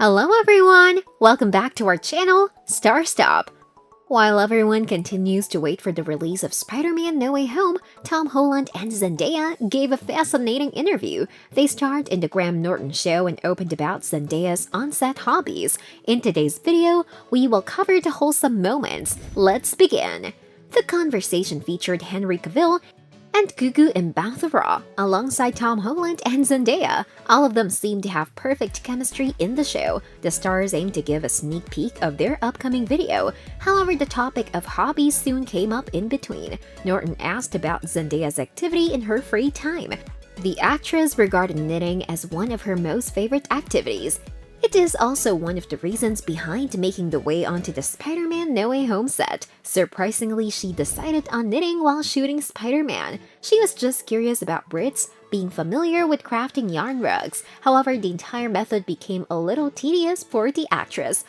Hello everyone! Welcome back to our channel, Star Stop. While everyone continues to wait for the release of Spider-Man No Way Home, Tom Holland and Zendaya gave a fascinating interview. They starred in the Graham Norton show and opened about Zendaya's on-set hobbies. In today's video, we will cover the wholesome moments. Let's begin! The conversation featured Henry Cavill and Gugu Mbatha-Raw, alongside Tom Holland and Zendaya. All of them seem to have perfect chemistry in the show. The stars aim to give a sneak peek of their upcoming video. However, the topic of hobbies soon came up in between. Norton asked about Zendaya's activity in her free time. The actress regarded knitting as one of her most favorite activities. It is also one of the reasons behind making the way onto the Spider-Man No Way Home set. Surprisingly, she decided on knitting while shooting Spider-Man. She was just curious about Brits being familiar with crafting yarn rugs. However, the entire method became a little tedious for the actress.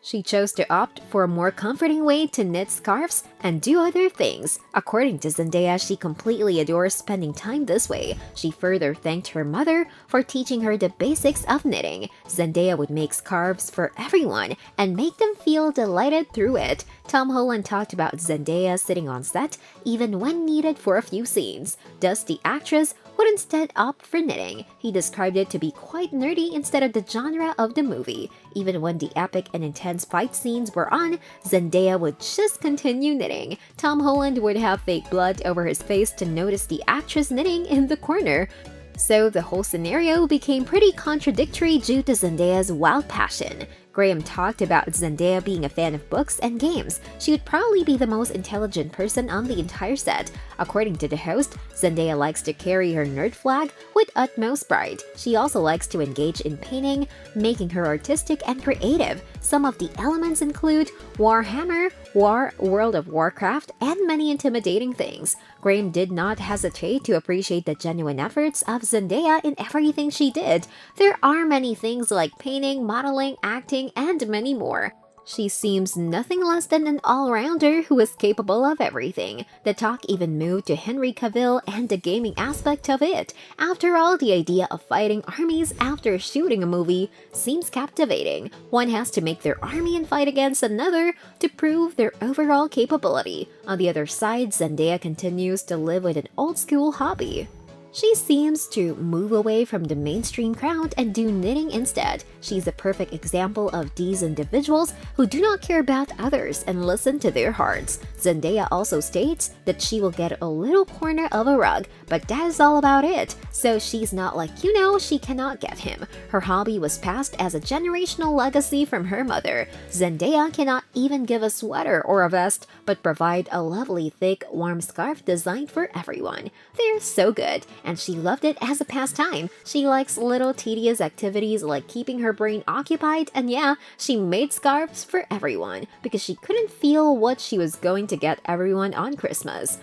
She chose to opt for a more comforting way to knit scarves and do other things. According to Zendaya, she completely adores spending time this way. She further thanked her mother for teaching her the basics of knitting. Zendaya would make scarves for everyone and make them feel delighted through it. Tom Holland talked about Zendaya sitting on set even when needed for a few scenes. Thus, the actress would instead opt for knitting. He described it to be quite nerdy instead of the genre of the movie. Even when the epic and intense fight scenes were on, Zendaya would just continue knitting. Tom Holland would have fake blood over his face to notice the actress knitting in the corner. So the whole scenario became pretty contradictory due to Zendaya's wild passion. Graham talked about Zendaya being a fan of books and games. She would probably be the most intelligent person on the entire set. According to the host, Zendaya likes to carry her nerd flag with utmost pride. She also likes to engage in painting, making her artistic and creative. Some of the elements include Warhammer, World of Warcraft, and many intimidating things. Graham did not hesitate to appreciate the genuine efforts of Zendaya in everything she did. There are many things like painting, modeling, acting, and many more. She seems nothing less than an all-rounder who is capable of everything. The talk even moved to Henry Cavill and the gaming aspect of it. After all, the idea of fighting armies after shooting a movie seems captivating. One has to make their army and fight against another to prove their overall capability. On the other side, Zendaya continues to live with an old-school hobby. She seems to move away from the mainstream crowd and do knitting instead. She's a perfect example of these individuals who do not care about others and listen to their hearts. Zendaya also states that she will get a little corner of a rug, but that is all about it. So she's not like, she cannot get him. Her hobby was passed as a generational legacy from her mother. Zendaya cannot even give a sweater or a vest, but provide a lovely thick, warm scarf designed for everyone. They're so good, and she loved it as a pastime. She likes little tedious activities like keeping her brain occupied, and yeah, she made scarves for everyone because she couldn't feel what she was going to get everyone on Christmas.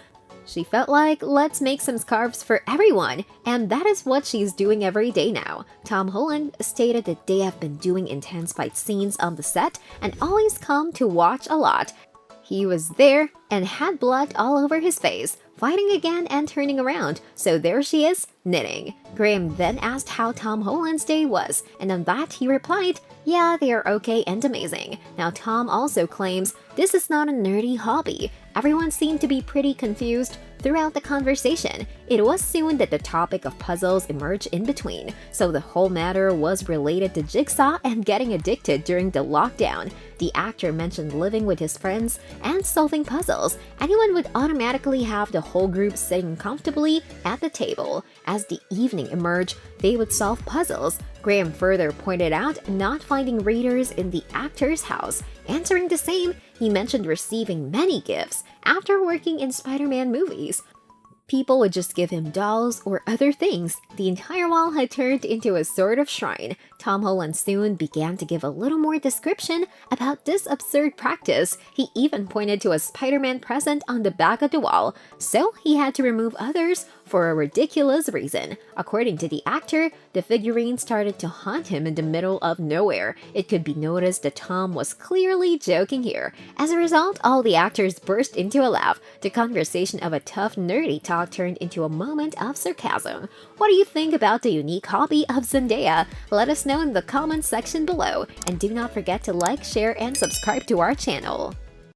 She felt like, let's make some scarves for everyone, and that is what she's doing every day now. Tom Holland stated that they have been doing intense fight scenes on the set and always come to watch a lot. He was there and had blood all over his face, fighting again and turning around, so there she is, knitting. Graham then asked how Tom Holland's day was, and on that he replied, yeah, they are okay and amazing. Now Tom also claims this is not a nerdy hobby. Everyone seemed to be pretty confused throughout the conversation. It was soon that the topic of puzzles emerged in between, so the whole matter was related to Jigsaw and getting addicted during the lockdown. The actor mentioned living with his friends and solving puzzles. Anyone would automatically have the whole group sitting comfortably at the table. As the evening emerged, they would solve puzzles. Graham further pointed out not finding readers in the actor's house. Answering the same, he mentioned receiving many gifts after working in Spider-Man movies. People would just give him dolls or other things. The entire wall had turned into a sort of shrine. Tom Holland soon began to give a little more description about this absurd practice. He even pointed to a Spider-Man present on the back of the wall, so he had to remove others for a ridiculous reason. According to the actor, the figurine started to haunt him in the middle of nowhere. It could be noticed that Tom was clearly joking here. As a result, all the actors burst into a laugh. The conversation of a tough, nerdy talk turned into a moment of sarcasm. What do you think about the unique hobby of Zendaya? Let us know in the comments section below, and do not forget to like, share, and subscribe to our channel.